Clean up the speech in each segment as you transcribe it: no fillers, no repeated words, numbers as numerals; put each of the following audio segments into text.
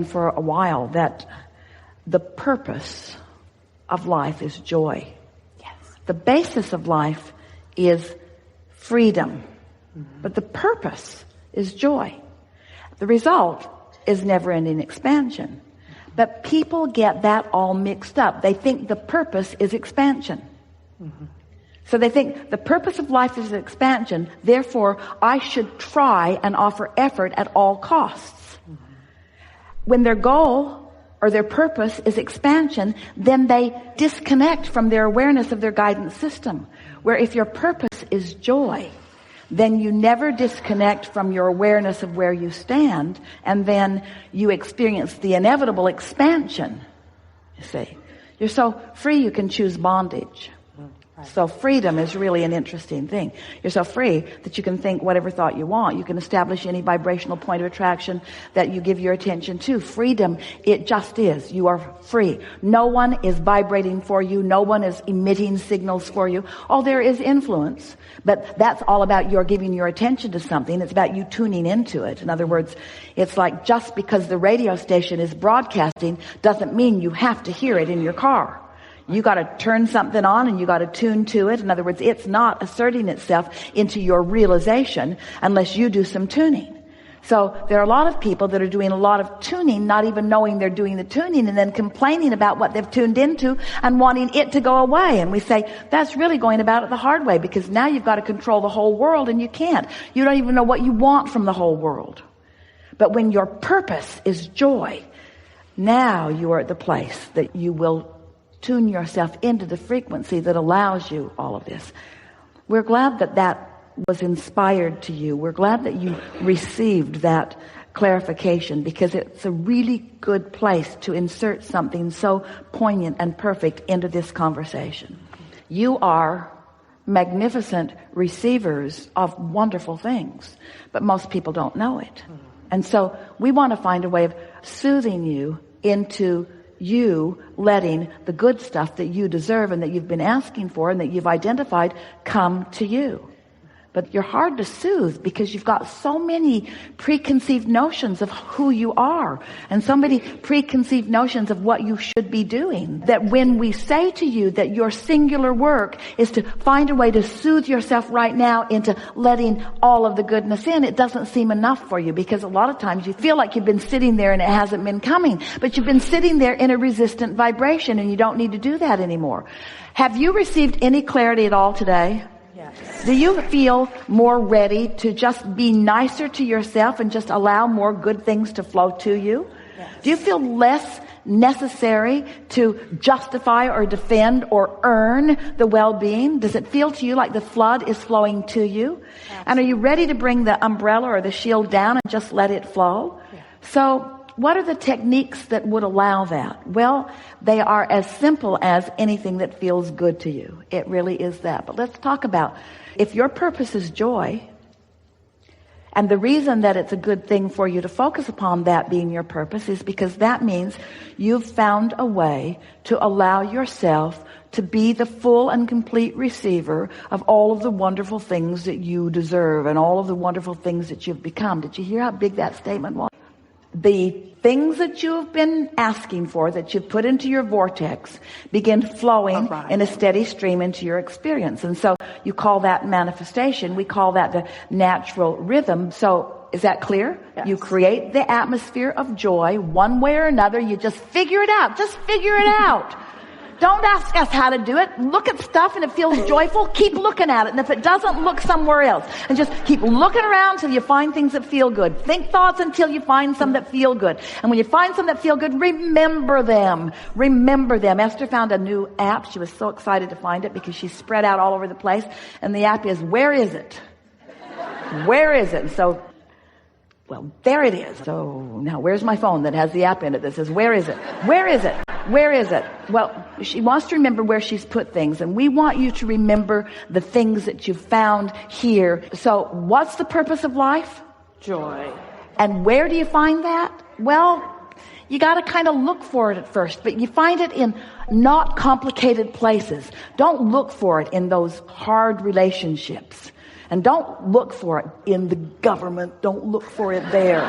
for a while that the purpose of life is joy. Yes. The basis of life is freedom. But the purpose is joy. The result is never-ending expansion. But people get that all mixed up. They think the purpose is expansion. So they think the purpose of life is expansion, therefore I should try and offer effort at all costs. When their goal or their purpose is expansion, then they disconnect from their awareness of their guidance system. Where if your purpose is joy, then you never disconnect from your awareness of where you stand, and then you experience the inevitable expansion. You see, you're so free you can choose bondage. So freedom is really an interesting thing. You're so free that you can think whatever thought you want. You can establish any vibrational point of attraction that you give your attention to. Freedom, it just is. You are free. No one is vibrating for you. No one is emitting signals for you. Oh, there is influence, but that's all about your giving your attention to something. It's about you tuning into it. In other words, it's like just because the radio station is broadcasting doesn't mean you have to hear it in your car. You got to turn something on and you got to tune to it. In other words, it's not asserting itself into your realization unless you do some tuning. So there are a lot of people that are doing a lot of tuning, not even knowing they're doing the tuning, and then complaining about what they've tuned into and wanting it to go away. And we say, that's really going about it the hard way, because now you've got to control the whole world and you can't. You don't even know what you want from the whole world. But when your purpose is joy, now you are at the place that you will tune yourself into the frequency that allows you all of this. We're glad that that was inspired to you. We're glad that you received that clarification, because it's a really good place to insert something so poignant and perfect into this conversation. You are magnificent receivers of wonderful things, but most people don't know it. And so we want to find a way of soothing you into you letting the good stuff that you deserve and that you've been asking for and that you've identified come to you. But you're hard to soothe because you've got so many preconceived notions of who you are and so many preconceived notions of what you should be doing, that when we say to you that your singular work is to find a way to soothe yourself right now into letting all of the goodness in, it doesn't seem enough for you, because a lot of times you feel like you've been sitting there and it hasn't been coming, but you've been sitting there in a resistant vibration and you don't need to do that anymore. Have you received any clarity at all today? Yes. Do you feel more ready to just be nicer to yourself and just allow more good things to flow to you? Yes. Do you feel less necessary to justify or defend or earn the well-being? Does it feel to you like the flood is flowing to you? Absolutely. And are you ready to bring the umbrella or the shield down and just let it flow? Yeah. So what are the techniques that would allow that? Well, they are as simple as anything that feels good to you. It really is that. But let's talk about, if your purpose is joy, and the reason that it's a good thing for you to focus upon that being your purpose is because that means you've found a way to allow yourself to be the full and complete receiver of all of the wonderful things that you deserve and all of the wonderful things that you've become. Did you hear how big that statement was? The things that you've been asking for, that you've put into your vortex, begin flowing in a steady stream into your experience. And so you call that manifestation. We call that the natural rhythm. So is that clear? Yes. You create the atmosphere of joy one way or another. You just figure it out. Just figure it out. Don't ask us how to do it. Look at stuff and it feels joyful. Keep looking at it. And if it doesn't, look somewhere else. And just keep looking around till you find things that feel good. Think thoughts until you find some that feel good. And when you find some that feel good, remember them. Remember them. Esther found a new app. She was so excited to find it because she's spread out all over the place. And the app is, where is it? Where is it? And so, well, there it is. So now where's my phone that has the app in it that says, where is it? Where is it? Where is it? Well, she wants to remember where she's put things, and we want you to remember the things that you've found here. So what's the purpose of life? Joy. And where do you find that? Well, you got to kind of look for it at first, but you find it in not complicated places. Don't look for it in those hard relationships. And don't look for it in the government. Don't look for it there.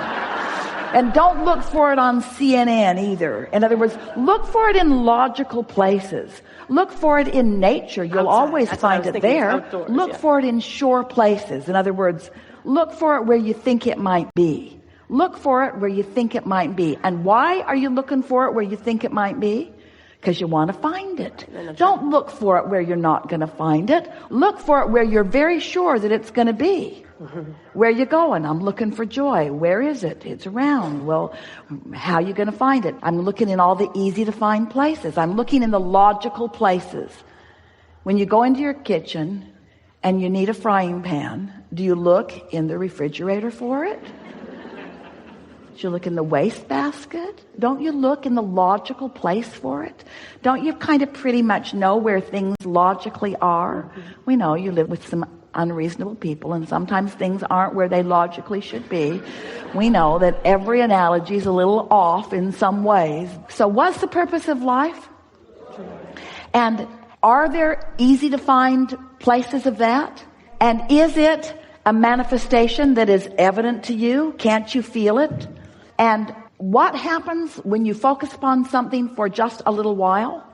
And don't look for it on CNN either. In other words, look for it in logical places. Look for it in nature. You'll always find it there. Outdoors, look for it in sure places. In other words, look for it where you think it might be. Look for it where you think it might be. And why are you looking for it where you think it might be? Because you want to find it. Don't look for it where you're not going to find it. Look for it where you're very sure that it's going to be. Where you going? I'm looking for joy. Where is it? It's around. Well, how are you going to find it? I'm looking in all the easy to find places. I'm looking in the logical places. When you go into your kitchen and you need a frying pan, do you look in the refrigerator for it? Do you look in the wastebasket? Don't you look in the logical place for it? Don't you kind of pretty much know where things logically are? We know you live with some unreasonable people, and sometimes things aren't where they logically should be. We know that every analogy is a little off in some ways. So what's the purpose of life? And are there easy to find places of that? And is it a manifestation that is evident to you? Can't you feel it? And what happens when you focus upon something for just a little while?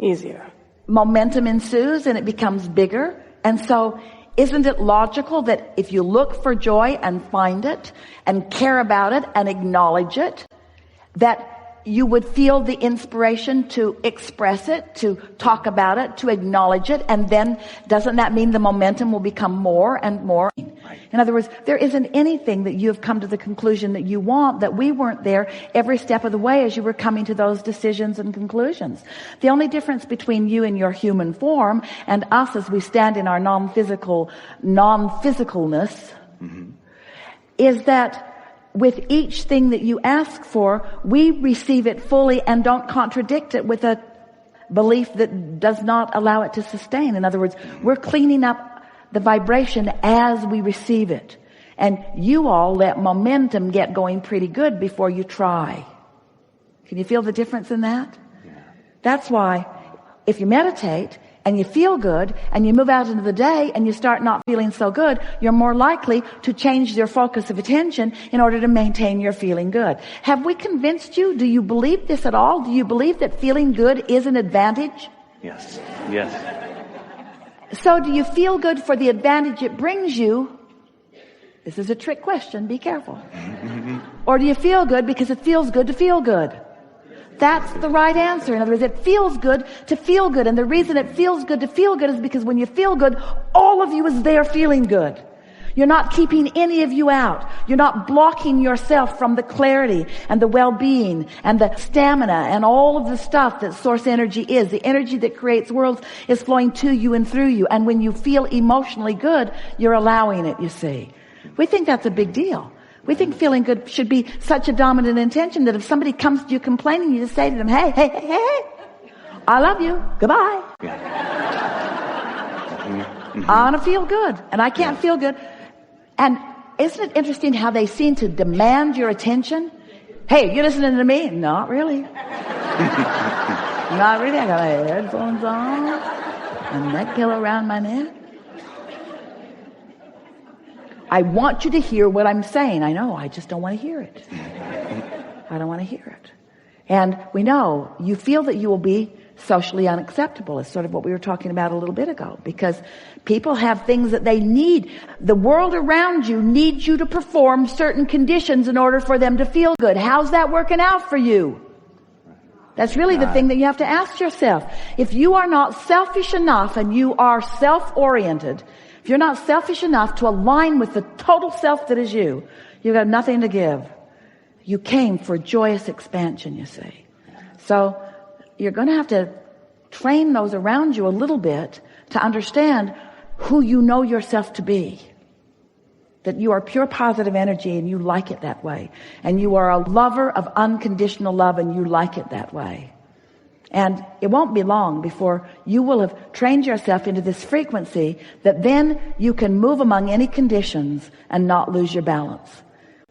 Easier. Momentum ensues and it becomes bigger. And so isn't it logical that if you look for joy and find it and care about it and acknowledge it, that you would feel the inspiration to express it, to talk about it, to acknowledge it, and then doesn't that mean the momentum will become more and more? In other words, there isn't anything that you have come to the conclusion that you want that we weren't there every step of the way as you were coming to those decisions and conclusions. The only difference between you and your human form and us as we stand in our non-physicalness is that with each thing that you ask for, we receive it fully and don't contradict it with a belief that does not allow it to sustain. In other words, we're cleaning up the vibration as we receive it. And you all let momentum get going pretty good before you try. Can you feel the difference in that? Yeah. That's why if you meditate and you feel good and you move out into the day and you start not feeling so good, you're more likely to change your focus of attention in order to maintain your feeling good. Have we convinced you? Do you believe this at all? Do you believe that feeling good is an advantage? Yes. Yes. So do you feel good for the advantage it brings you? This is a trick question. Be careful. Or do you feel good because it feels good to feel good? That's the right answer. In other words, it feels good to feel good. And the reason it feels good to feel good is because when you feel good, all of you is there feeling good. You're not keeping any of you out. You're not blocking yourself from the clarity and the well-being and the stamina and all of the stuff that source energy is. The energy that creates worlds is flowing to you and through you. And when you feel emotionally good, you're allowing it, you see. We think that's a big deal. We think feeling good should be such a dominant intention that if somebody comes to you complaining, you just say to them, hey, hey, hey, hey, I love you. Goodbye. I want to feel good, and I can't feel good. And isn't it interesting how they seem to demand your attention? Hey, you listening to me? Not really. Not really. I got my headphones on, a neck pillow around my neck. I want you to hear what I'm saying. I know, I just don't want to hear it. I don't want to hear it. And we know you feel that you will be socially unacceptable. It's sort of what we were talking about a little bit ago, because people have things that they need. The world around you needs you to perform certain conditions in order for them to feel good. How's that working out for you? That's really the thing that you have to ask yourself. If you are not selfish enough and you are self-oriented, if you're not selfish enough to align with the total self that is you, you've got nothing to give. You came for joyous expansion, you see. So you're going to have to train those around you a little bit to understand who you know yourself to be. That you are pure positive energy and you like it that way. And you are a lover of unconditional love and you like it that way. And it won't be long before you will have trained yourself into this frequency that then you can move among any conditions and not lose your balance.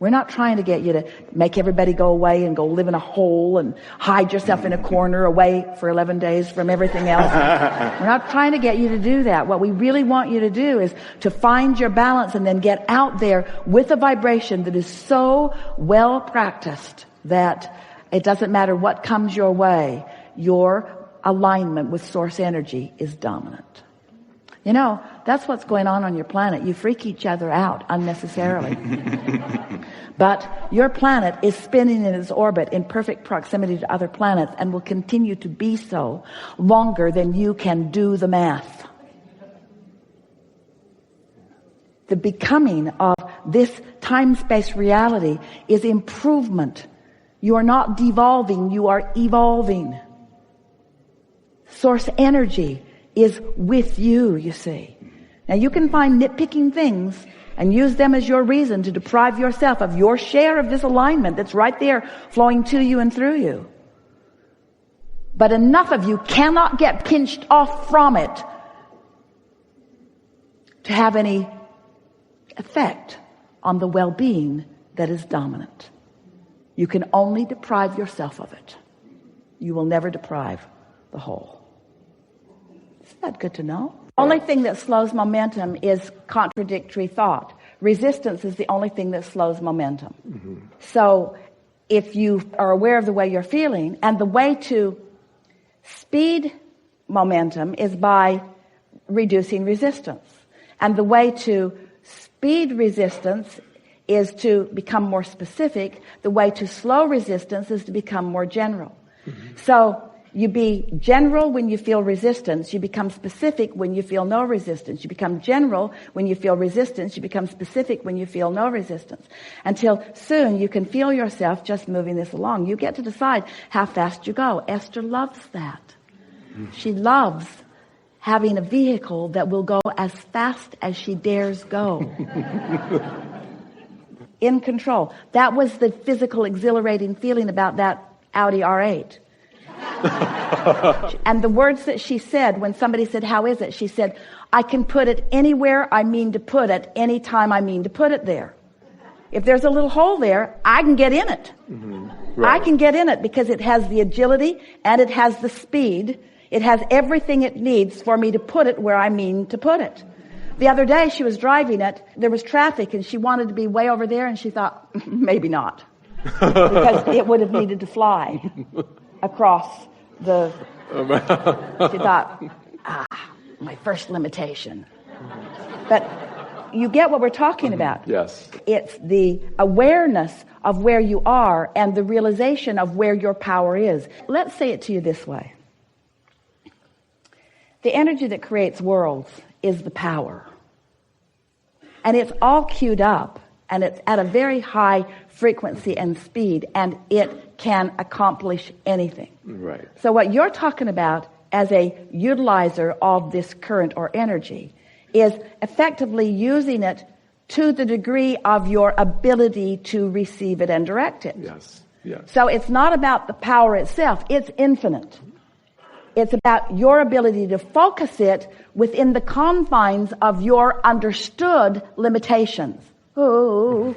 We're not trying to get you to make everybody go away and go live in a hole and hide yourself in a corner away for 11 days from everything else. We're not trying to get you to do that. What we really want you to do is to find your balance and then get out there with a vibration that is so well practiced that it doesn't matter what comes your way, your alignment with source energy is dominant. You know, that's what's going on your planet. You freak each other out unnecessarily. But your planet is spinning in its orbit in perfect proximity to other planets and will continue to be so longer than you can do the math. The becoming of this time-space reality is improvement. You are not devolving, you are evolving. Source energy is with you, you see. Now you can find nitpicking things and use them as your reason to deprive yourself of your share of this alignment that's right there flowing to you and through you. But enough of you cannot get pinched off from it to have any effect on the well-being that is dominant. You can only deprive yourself of it. You will never deprive the whole. Isn't that good to know? The only thing that slows momentum is contradictory thought. Resistance is the only thing that slows momentum. Mm-hmm. So if you are aware of the way you're feeling, and the way to speed momentum is by reducing resistance. And the way to speed resistance is to become more specific. The way to slow resistance is to become more general. Mm-hmm. So you be general when you feel resistance. You become specific when you feel no resistance. You become general when you feel resistance. You become specific when you feel no resistance. Until soon you can feel yourself just moving this along. You get to decide how fast you go. Esther loves that. She loves having a vehicle that will go as fast as she dares go. In control. That was the physical exhilarating feeling about that Audi R8. And the words that she said when somebody said, how is it? She said, I can put it anywhere I mean to put it, anytime I mean to put it there. If there's a little hole there, I can get in it. Mm-hmm. Right. I can get in it because it has the agility and it has the speed. It has everything it needs for me to put it where I mean to put it. The other day she was driving it, there was traffic and she wanted to be way over there and she thought, maybe not. Because it would have needed to fly across the... She thought, my first limitation. But you get what we're talking about. Yes. It's the awareness of where you are and the realization of where your power is. Let's say it to you this way. The energy that creates worlds is the power. And it's all queued up and it's at a very high frequency and speed and it can accomplish anything. Right. So what you're talking about as a utilizer of this current or energy is effectively using it to the degree of your ability to receive it and direct it. Yes. Yes. So it's not about the power itself. It's infinite. It's about your ability to focus it within the confines of your understood limitations. Ooh.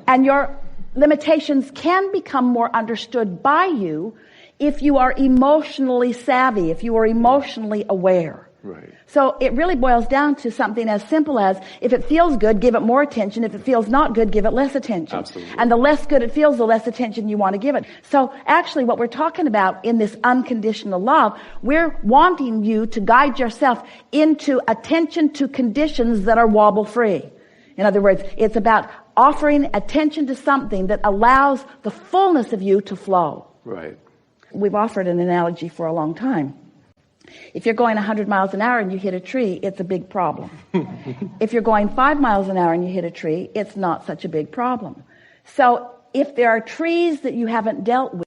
And your limitations can become more understood by you if you are emotionally savvy, if you are emotionally aware. Right. So it really boils down to something as simple as, if it feels good, give it more attention. If it feels not good, give it less attention. Absolutely. And the less good it feels, the less attention you want to give it. So actually what we're talking about in this unconditional love, we're wanting you to guide yourself into attention to conditions that are wobble-free. In other words, it's about offering attention to something that allows the fullness of you to flow. Right. We've offered an analogy for a long time. If you're going 100 miles an hour and you hit a tree, it's a big problem. If you're going 5 miles an hour and you hit a tree, it's not such a big problem. So if there are trees that you haven't dealt with,